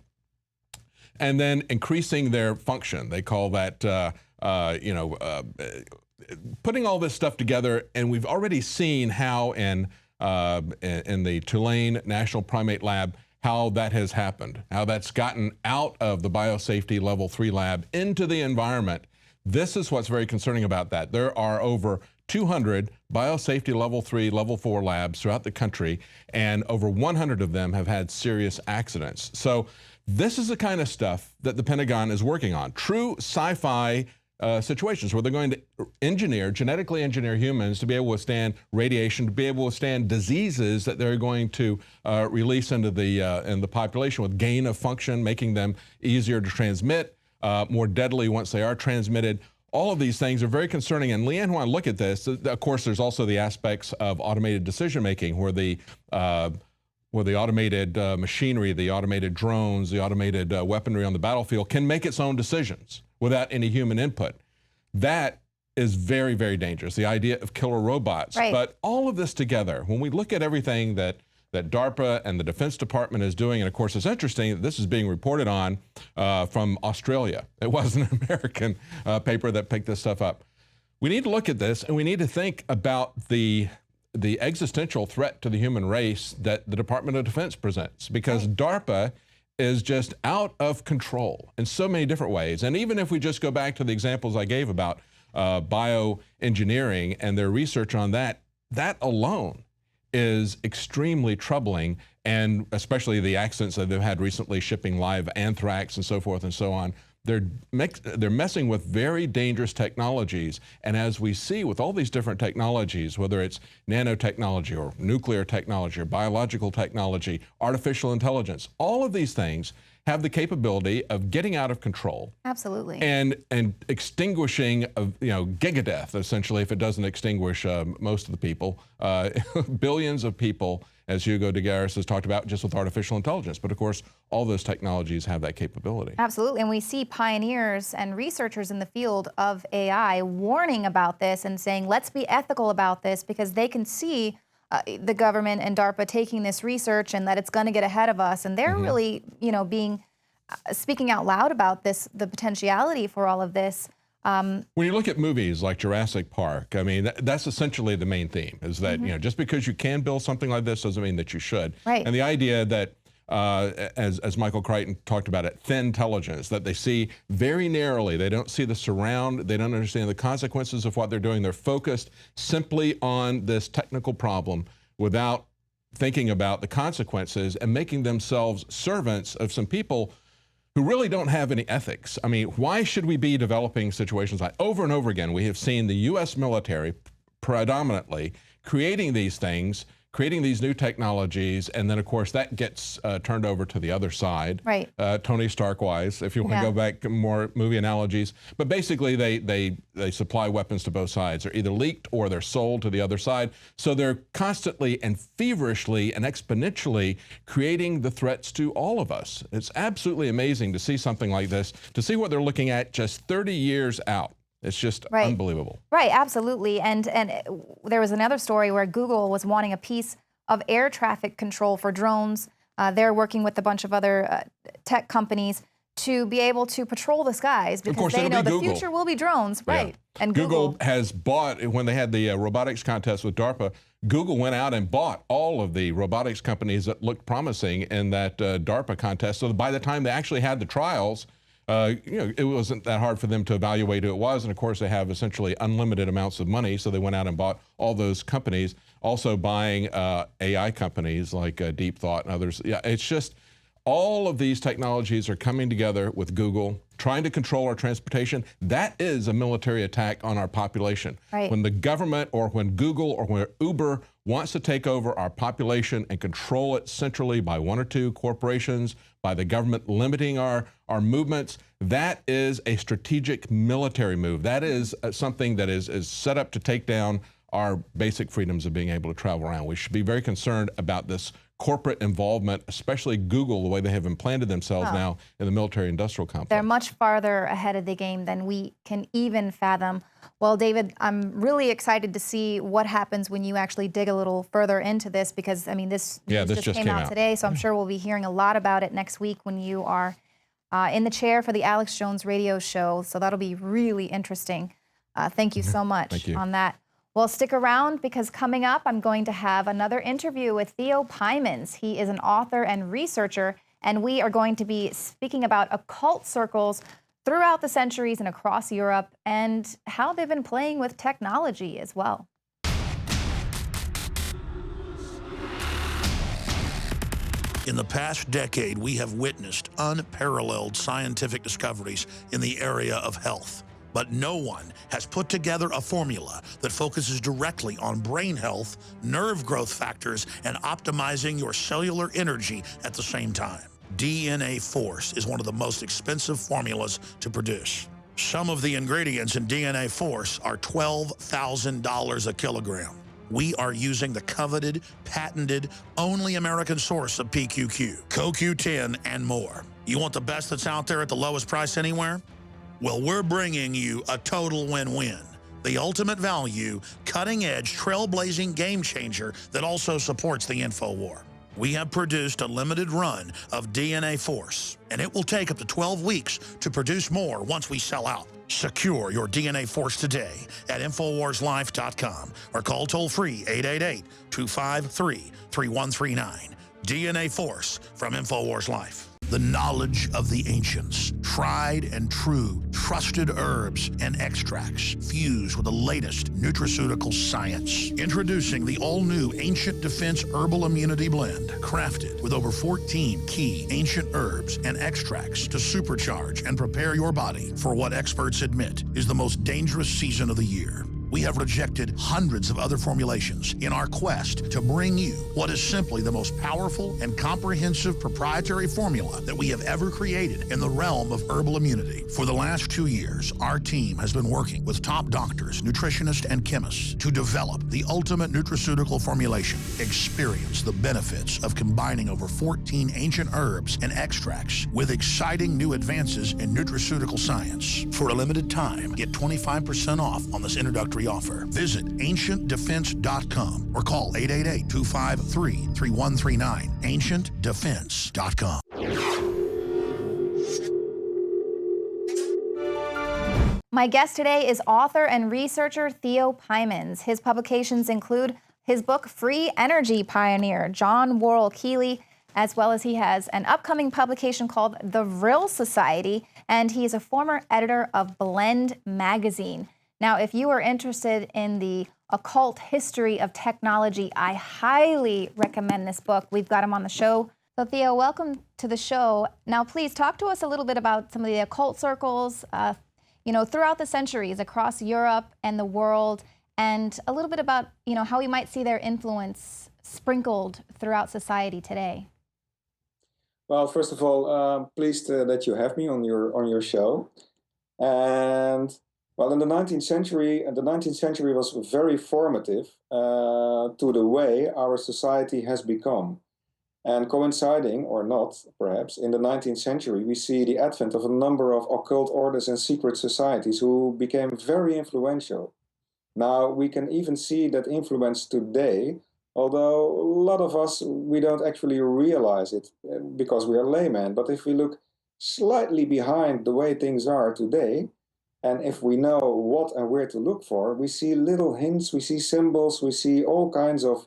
And then increasing their function. They call that, putting all this stuff together. And we've already seen how in the Tulane National Primate Lab, how that has happened, how that's gotten out of the biosafety level 3 lab into the environment. This is what's very concerning about that. There are over 200 biosafety level 3, level 4 labs throughout the country, and over 100 of them have had serious accidents. So this is the kind of stuff that the Pentagon is working on. True sci-fi situations where they're going to genetically engineer humans to be able to withstand radiation, to be able to withstand diseases that they're going to release into the population with gain of function, making them easier to transmit, more deadly once they are transmitted. All of these things are very concerning. And Leanne, when I look at this, of course, there's also the aspects of automated decision-making where the automated machinery, the automated drones, the automated weaponry on the battlefield can make its own decisions without any human input. That is very, very dangerous, the idea of killer robots. Right. But all of this together, when we look at everything that DARPA and the Defense Department is doing, and of course it's interesting that this is being reported on from Australia. It wasn't an American paper that picked this stuff up. We need to look at this and we need to think about the existential threat to the human race that the Department of Defense presents, because DARPA is just out of control in so many different ways. And even if we just go back to the examples I gave about bioengineering and their research on that, that alone is extremely troubling, and especially the accidents that they've had recently shipping live anthrax and so forth and so on. They're messing with very dangerous technologies. And as we see with all these different technologies, whether it's nanotechnology or nuclear technology or biological technology, artificial intelligence, all of these things have the capability of getting out of control. Absolutely. And extinguishing, gigadeath, essentially, if it doesn't extinguish most of the people, billions of people, as Hugo de Garis has talked about, just with artificial intelligence. But of course, all those technologies have that capability. Absolutely, and we see pioneers and researchers in the field of AI warning about this and saying, let's be ethical about this, because they can see the government and DARPA taking this research and that it's going to get ahead of us. And they're really, speaking out loud about this, the potentiality for all of this. When you look at movies like Jurassic Park, I mean, that's essentially the main theme, is that, just because you can build something like this doesn't mean that you should. Right. And the idea that, as Michael Crichton talked about it, thin intelligence, that they see very narrowly. They don't see the surround. They don't understand the consequences of what they're doing. They're focused simply on this technical problem without thinking about the consequences and making themselves servants of some people who really don't have any ethics. I mean, why should we be developing situations like over and over again? We have seen the U.S. military predominantly creating these things creating these new technologies, and then of course that gets turned over to the other side. Right. Tony Stark-wise, if you want to go back more movie analogies. But basically they supply weapons to both sides. They're either leaked or they're sold to the other side. So they're constantly and feverishly and exponentially creating the threats to all of us. It's absolutely amazing to see something like this, to see what they're looking at just 30 years out. It's just unbelievable. Right, absolutely. And there was another story where Google was wanting a piece of air traffic control for drones. They're working with a bunch of other tech companies to be able to patrol the skies because they know the future will be drones. Right. And Google has bought, when they had the robotics contest with DARPA, Google went out and bought all of the robotics companies that looked promising in that DARPA contest. So by the time they actually had the trials, it wasn't that hard for them to evaluate who it was. And of course, they have essentially unlimited amounts of money. So they went out and bought all those companies, also buying AI companies like Deep Thought and others. Yeah, it's just all of these technologies are coming together with Google, trying to control our transportation. That is a military attack on our population. Right. When the government or when Google or when Uber wants to take over our population and control it centrally by one or two corporations, by the government limiting our movements, that is a strategic military move. That is something that is set up to take down our basic freedoms of being able to travel around. We should be very concerned about this corporate involvement, especially Google, the way they have implanted themselves now in the military-industrial complex. They're much farther ahead of the game than we can even fathom. Well, David, I'm really excited to see what happens when you actually dig a little further into this because, I mean, this just came out today, so I'm sure we'll be hearing a lot about it next week when you are in the chair for the Alex Jones radio show, so that'll be really interesting. Thank you so much on that. Well, stick around because coming up, I'm going to have another interview with Theo Paijmans. He is an author and researcher, and we are going to be speaking about occult circles throughout the centuries and across Europe and how they've been playing with technology as well. In the past decade, we have witnessed unparalleled scientific discoveries in the area of health. But no one has put together a formula that focuses directly on brain health, nerve growth factors, and optimizing your cellular energy at the same time. DNA Force is one of the most expensive formulas to produce. Some of the ingredients in DNA Force are $12,000 a kilogram. We are using the coveted, patented, only American source of PQQ, CoQ10, and more. You want the best that's out there at the lowest price anywhere? Well, we're bringing you a total win-win. The ultimate value, cutting-edge, trailblazing game changer that also supports the InfoWar. We have produced a limited run of DNA Force, and it will take up to 12 weeks to produce more once we sell out. Secure your DNA Force today at InfoWarsLife.com or call toll-free 888-253-3139. DNA Force from InfoWars Life. The knowledge of the ancients, tried and true, trusted herbs and extracts fused with the latest nutraceutical science. Introducing the all-new Ancient Defense Herbal Immunity Blend, crafted with over 14 key ancient herbs and extracts to supercharge and prepare your body for what experts admit is the most dangerous season of the year. We have rejected hundreds of other formulations in our quest to bring you what is simply the most powerful and comprehensive proprietary formula that we have ever created in the realm of herbal immunity. For the last 2 years, our team has been working with top doctors, nutritionists, and chemists to develop the ultimate nutraceutical formulation. Experience the benefits of combining over 14 ancient herbs and extracts with exciting new advances in nutraceutical science. For a limited time, get 25% off on this introductory offer. Visit ancientdefense.com or call 888-253-3139. ancientdefense.com. My guest today is author and researcher Theo Paijmans. His publications include his book Free Energy Pioneer, John Worrell Keeley, as well as he has an upcoming publication called The Vril Society, and he is a former editor of Blend magazine. Now, if you are interested in the occult history of technology, I highly recommend this book. We've got him on the show. So Theo, welcome to the show. Now, please talk to us a little bit about some of the occult circles, throughout the centuries across Europe and the world, and a little bit about, how we might see their influence sprinkled throughout society today? Well, first of all, pleased that you have me on your show. And well, in the 19th century, the 19th century was very formative to the way our society has become. And coinciding, or not, perhaps, in the 19th century, we see the advent of a number of occult orders and secret societies who became very influential. Now, we can even see that influence today, although a lot of us, we don't actually realize it because we are laymen. But if we look slightly behind the way things are today, and if we know what and where to look for, we see little hints, we see symbols, we see all kinds of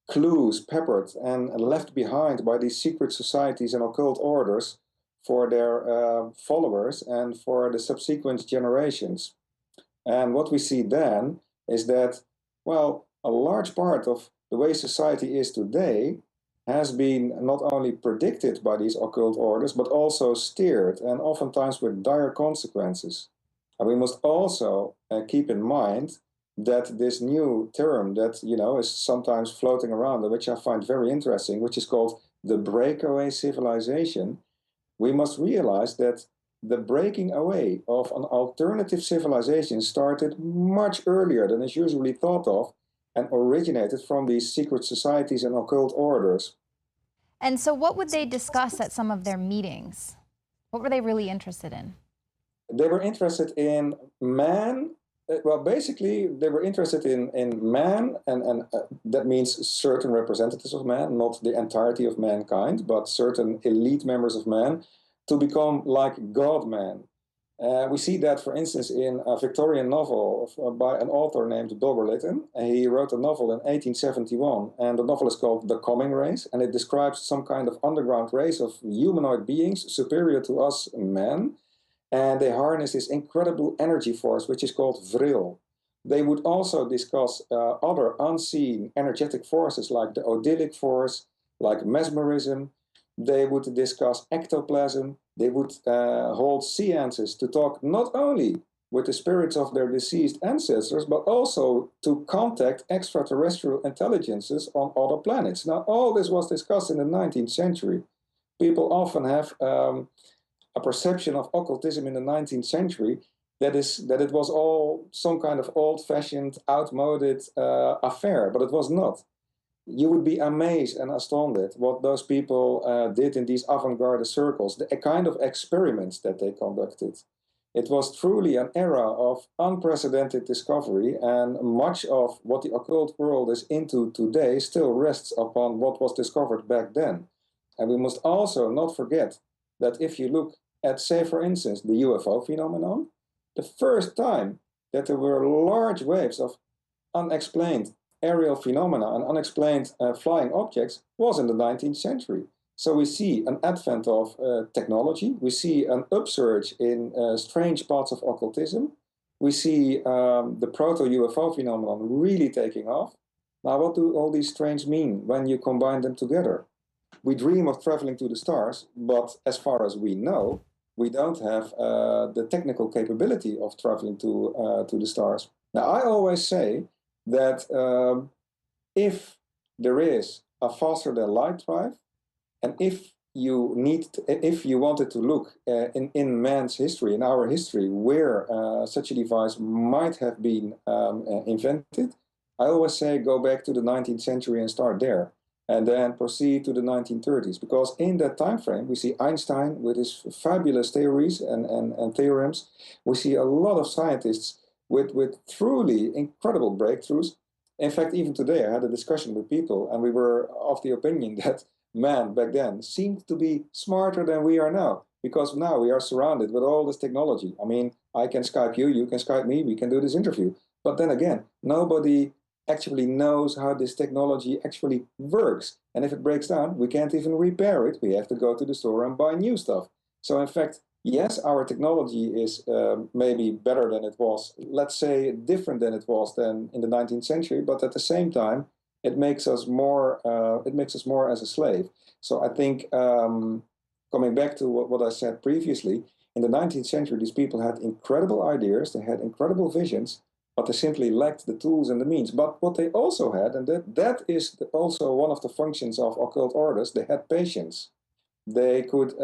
clues peppered and left behind by these secret societies and occult orders for their followers and for the subsequent generations. And what we see then is that, well, a large part of the way society is today has been not only predicted by these occult orders, but also steered, and oftentimes with dire consequences. And we must also keep in mind that this new term that, is sometimes floating around, and which I find very interesting, which is called the breakaway civilization, we must realize that the breaking away of an alternative civilization started much earlier than is usually thought of and originated from these secret societies and occult orders. And so what would they discuss at some of their meetings? What were they really interested in? They were interested in man. Well, basically, they were interested in man, and that means certain representatives of man, not the entirety of mankind, but certain elite members of man, to become like God-man. We see that, for instance, in a Victorian novel by an author named Bulwer Lytton. He wrote a novel in 1871, and the novel is called The Coming Race, and it describes some kind of underground race of humanoid beings superior to us men. And they harness this incredible energy force, which is called Vril. They would also discuss other unseen energetic forces like the odyllic force, like mesmerism. They would discuss ectoplasm. They would hold seances to talk not only with the spirits of their deceased ancestors, but also to contact extraterrestrial intelligences on other planets. Now, all this was discussed in the 19th century. People often have a perception of occultism in the 19th century that it was all some kind of old-fashioned, outmoded affair, but it was not. You would be amazed and astounded what those people did in these avant-garde circles, the kind of experiments that they conducted. It was truly an era of unprecedented discovery, and much of what the occult world is into today still rests upon what was discovered back then. And we must also not forget that if you look at, say, for instance, the UFO phenomenon, the first time that there were large waves of unexplained aerial phenomena and unexplained flying objects was in the 19th century. So we see an advent of technology. We see an upsurge in strange parts of occultism. We see the proto-UFO phenomenon really taking off. Now, what do all these strange mean when you combine them together? We dream of traveling to the stars, but as far as we know, we don't have the technical capability of traveling to the stars. Now, I always say that if there is a faster than light drive, and if you wanted to look in man's history, in our history, where such a device might have been invented, I always say go back to the 19th century and start there, and then proceed to the 1930s. Because in that time frame, we see Einstein with his fabulous theories and theorems. We see a lot of scientists with truly incredible breakthroughs. In fact, even today, I had a discussion with people, and we were of the opinion that man back then seemed to be smarter than we are now, because now we are surrounded with all this technology. I mean, I can Skype you, you can Skype me, we can do this interview. But then again, nobody actually knows how this technology actually works. And if it breaks down, we can't even repair it. We have to go to the store and buy new stuff. So in fact, yes, our technology is maybe better than it was, let's say different than it was then in the 19th century, but at the same time, it makes us more as a slave. So I think, coming back to what I said previously, in the 19th century, these people had incredible ideas, they had incredible visions, but they simply lacked the tools and the means. But what they also had, and that is also one of the functions of occult orders, they had patience. They could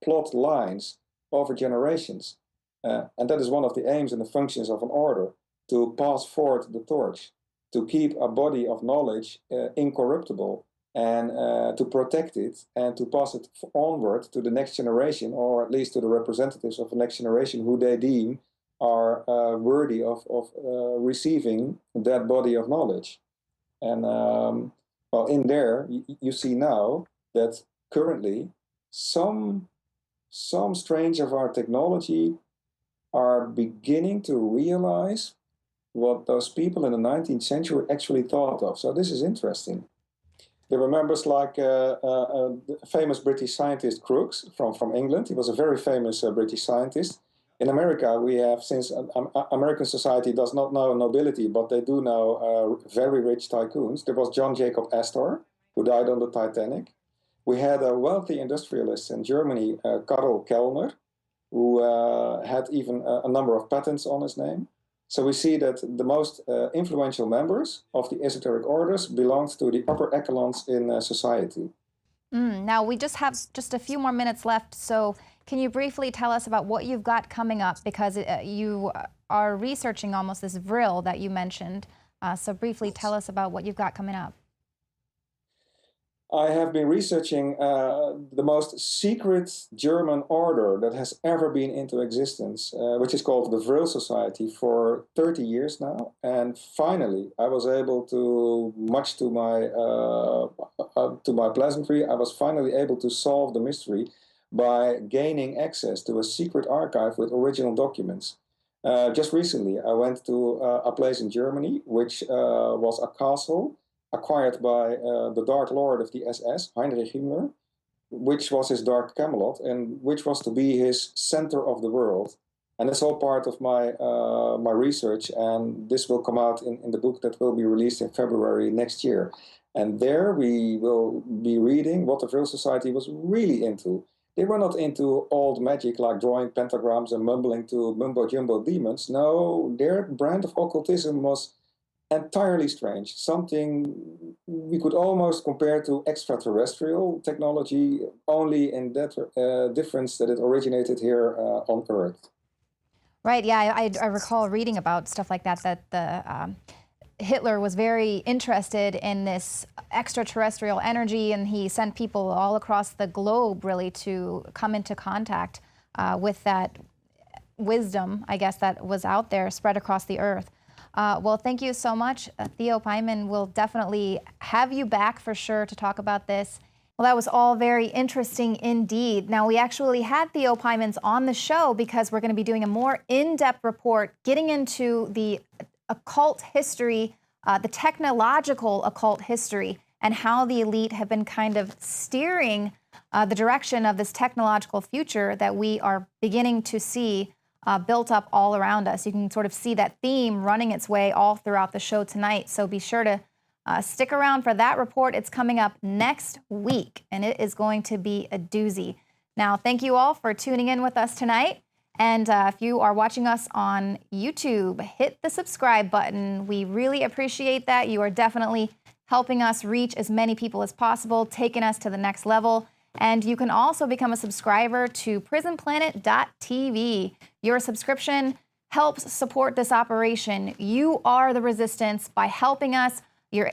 plot lines over generations. And that is one of the aims and the functions of an order, to pass forward the torch, to keep a body of knowledge incorruptible, and to protect it and to pass it onward to the next generation, or at least to the representatives of the next generation who they deem are worthy of receiving that body of knowledge. And well, in there, you see now that currently some strange of our technology are beginning to realize what those people in the 19th century actually thought of. So this is interesting. There were members like the famous British scientist Crookes from England. He was a very famous British scientist. In America, we have, since American society does not know nobility, but they do know very rich tycoons. There was John Jacob Astor, who died on the Titanic. We had a wealthy industrialist in Germany, Karl Kellner, who had even a number of patents on his name. So we see that the most influential members of the esoteric orders belonged to the upper echelons in society. Now, we just have just a few more minutes left, so can you briefly tell us about what you've got coming up? Because you are researching almost this Vril that you mentioned. So briefly tell us about what you've got coming up. I have been researching the most secret German order that has ever been into existence, which is called the Vril Society, for 30 years now. And finally, I was able to, much to my pleasantry, I was finally able to solve the mystery by gaining access to a secret archive with original documents. Just recently, I went to a place in Germany, which was a castle acquired by the Dark Lord of the SS, Heinrich Himmler, which was his Dark Camelot, and which was to be his center of the world. And it's all part of my my research, and this will come out in the book that will be released in February next year. And there we will be reading what the Vril Society was really into. They were not into old magic like drawing pentagrams and mumbling to mumbo-jumbo demons. No, their brand of occultism was entirely strange, something we could almost compare to extraterrestrial technology, only in that difference that it originated here on Earth. Right, yeah, I recall reading about stuff like that, that the Hitler was very interested in this extraterrestrial energy, and he sent people all across the globe really to come into contact with that wisdom, I guess, that was out there spread across the earth. Well, thank you so much. Theo Paijmans will definitely have you back for sure to talk about this. Well, that was all very interesting indeed. Now, we actually had Theo Paijmans on the show because we're going to be doing a more in-depth report, getting into the occult history, the technological occult history, and how the elite have been kind of steering the direction of this technological future that we are beginning to see built up all around us. You can sort of see that theme running its way all throughout the show tonight. So be sure to stick around for that report. It's coming up next week, and it is going to be a doozy. Now, thank you all for tuning in with us tonight. And if you are watching us on YouTube, hit the subscribe button. We really appreciate that. You are definitely helping us reach as many people as possible, taking us to the next level. And you can also become a subscriber to prisonplanet.tv. Your subscription helps support this operation. You are the resistance. By helping us,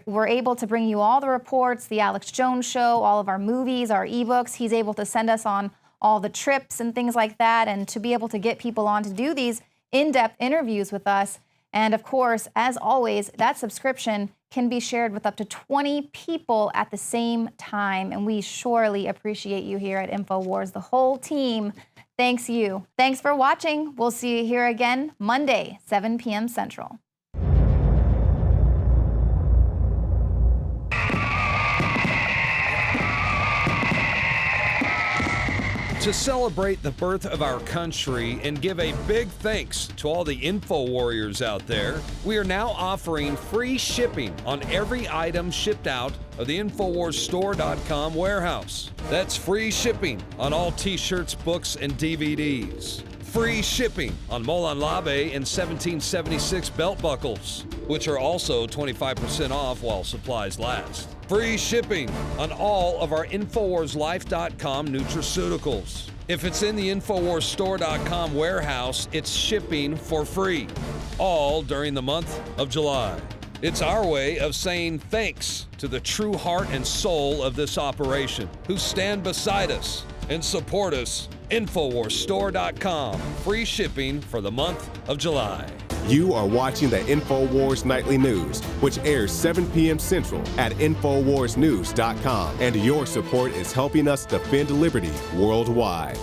we're able to bring you all the reports, the Alex Jones Show, all of our movies, our ebooks. He's able to send us on all the trips and things like that, and to be able to get people on to do these in-depth interviews with us. And of course, as always, that subscription can be shared with up to 20 people at the same time. And we surely appreciate you here at InfoWars, the whole team. Thanks you. Thanks for watching. We'll see you here again Monday, 7 p.m. Central. To celebrate the birth of our country and give a big thanks to all the info warriors out there, we are now offering free shipping on every item shipped out of the InfoWarsStore.com warehouse. That's free shipping on all t-shirts, books, and DVDs. free shipping on Molon Labe and 1776 belt buckles, which are also 25% off while supplies last. Free shipping on all of our InfoWarsLife.com nutraceuticals. If it's in the InfoWarsStore.com warehouse, it's shipping for free, all during the month of July. It's our way of saying thanks to the true heart and soul of this operation, who stand beside us and support us. InfoWarsStore.com. Free shipping for the month of July. You are watching the InfoWars Nightly News, which airs 7 p.m. Central at InfoWarsNews.com. And your support is helping us defend liberty worldwide.